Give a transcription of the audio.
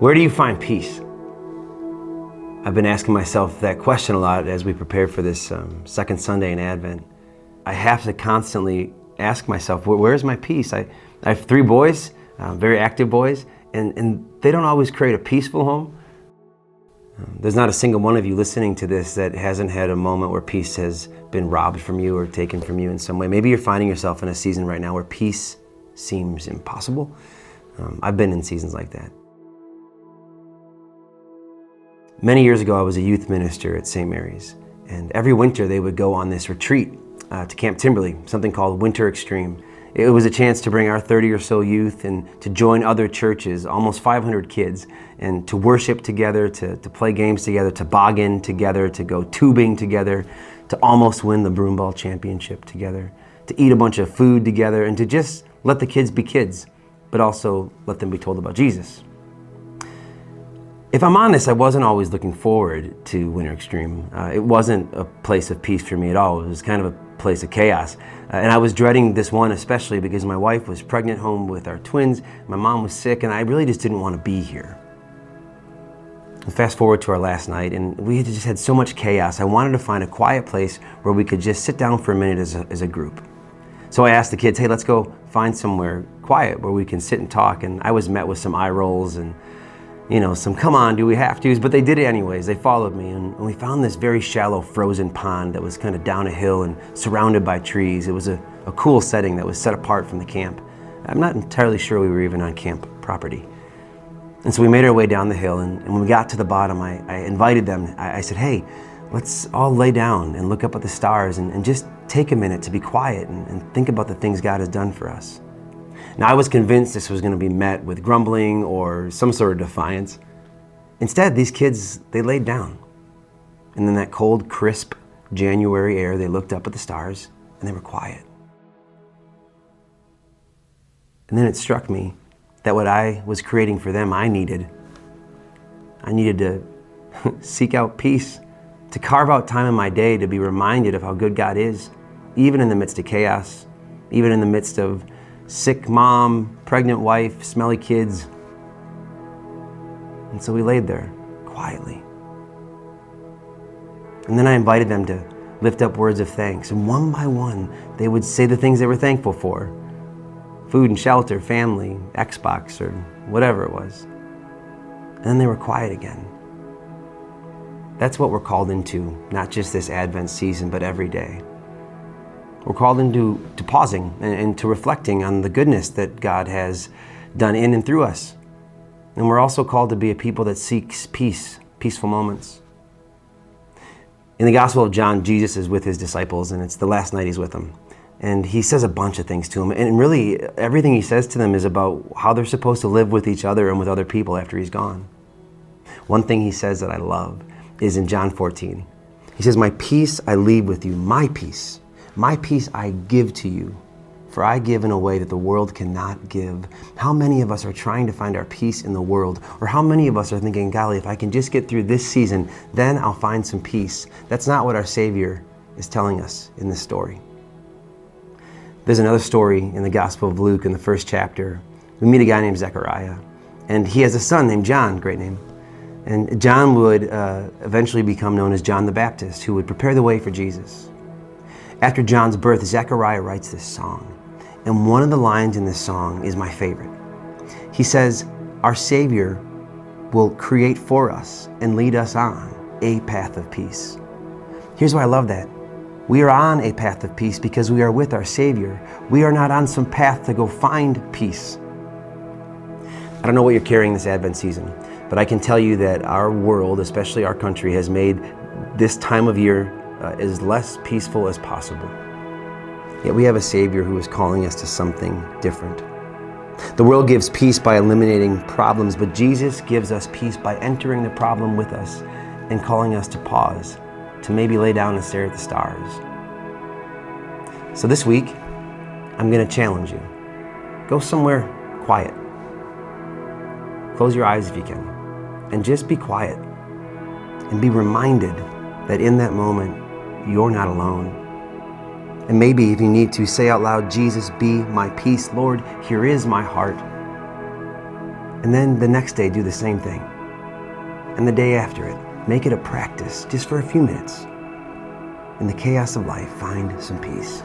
Where do you find peace? I've been asking myself that question a lot as we prepare for this second Sunday in Advent. I have to constantly ask myself, where's my peace? I have 3 boys, very active boys, and they don't always create a peaceful home. There's not a single one of you listening to this that hasn't had a moment where peace has been robbed from you or taken from you in some way. Maybe you're finding yourself in a season right now where peace seems impossible. I've been in seasons like that. Many years ago, I was a youth minister at St. Mary's, and every winter they would go on this retreat to Camp Timberley, something called Winter Extreme. It was a chance to bring our 30 or so youth and to join other churches, almost 500 kids, and to worship together, to play games together, to toboggan together, to go tubing together, to almost win the broomball championship together, to eat a bunch of food together, and to just let the kids be kids, but also let them be told about Jesus. If I'm honest, I wasn't always looking forward to Winter Extreme. It wasn't a place of peace for me at all. It was kind of a place of chaos. And I was dreading this one especially because my wife was pregnant home with our twins, my mom was sick, and I really just didn't want to be here. Fast forward to our last night, and we just had so much chaos. I wanted to find a quiet place where we could just sit down for a minute as a group. So I asked the kids, hey, let's go find somewhere quiet where we can sit and talk. And I was met with some eye rolls and some come on, do we have to? But they did it anyways. They followed me, and we found this very shallow frozen pond that was kind of down a hill and surrounded by trees. It was a cool setting that was set apart from the camp. I'm not entirely sure we were even on camp property. And so we made our way down the hill, and when we got to the bottom, I invited them. I said, hey, let's all lay down and look up at the stars and just take a minute to be quiet and think about the things God has done for us. Now, I was convinced this was going to be met with grumbling or some sort of defiance. Instead, these kids, they laid down. And in that cold, crisp January air, they looked up at the stars and they were quiet. And then it struck me that what I was creating for them, I needed to seek out peace, to carve out time in my day to be reminded of how good God is, even in the midst of chaos, even in the midst of sick mom, pregnant wife, smelly kids. And so we laid there quietly. And then I invited them to lift up words of thanks. And one by one, they would say the things they were thankful for. Food and shelter, family, Xbox, or whatever it was. And then they were quiet again. That's what we're called into, not just this Advent season, but every day. We're called into pausing and to reflecting on the goodness that God has done in and through us. And we're also called to be a people that seeks peace, peaceful moments. In the Gospel of John, Jesus is with his disciples, and it's the last night he's with them. And he says a bunch of things to them. And really, everything he says to them is about how they're supposed to live with each other and with other people after he's gone. One thing he says that I love is in John 14. He says, my peace I leave with you, my peace. My peace I give to you, for I give in a way that the world cannot give. How many of us are trying to find our peace in the world? Or how many of us are thinking, golly, if I can just get through this season, then I'll find some peace. That's not what our Savior is telling us in this story. There's another story in the Gospel of Luke in the 1st chapter. We meet a guy named Zechariah, and he has a son named John, great name. And John would eventually become known as John the Baptist, who would prepare the way for Jesus. After John's birth, Zechariah writes this song. And one of the lines in this song is my favorite. He says, our Savior will create for us and lead us on a path of peace. Here's why I love that. We are on a path of peace because we are with our Savior. We are not on some path to go find peace. I don't know what you're carrying this Advent season, but I can tell you that our world, especially our country, has made this time of year as less peaceful as possible. Yet we have a Savior who is calling us to something different. The world gives peace by eliminating problems, but Jesus gives us peace by entering the problem with us and calling us to pause, to maybe lay down and stare at the stars. So this week, I'm going to challenge you. Go somewhere quiet. Close your eyes if you can, and just be quiet and be reminded that in that moment, you're not alone. And maybe if you need to, say out loud, Jesus, be my peace. Lord, here is my heart. And then the next day, do the same thing. And the day after it, make it a practice, just for a few minutes. In the chaos of life, find some peace.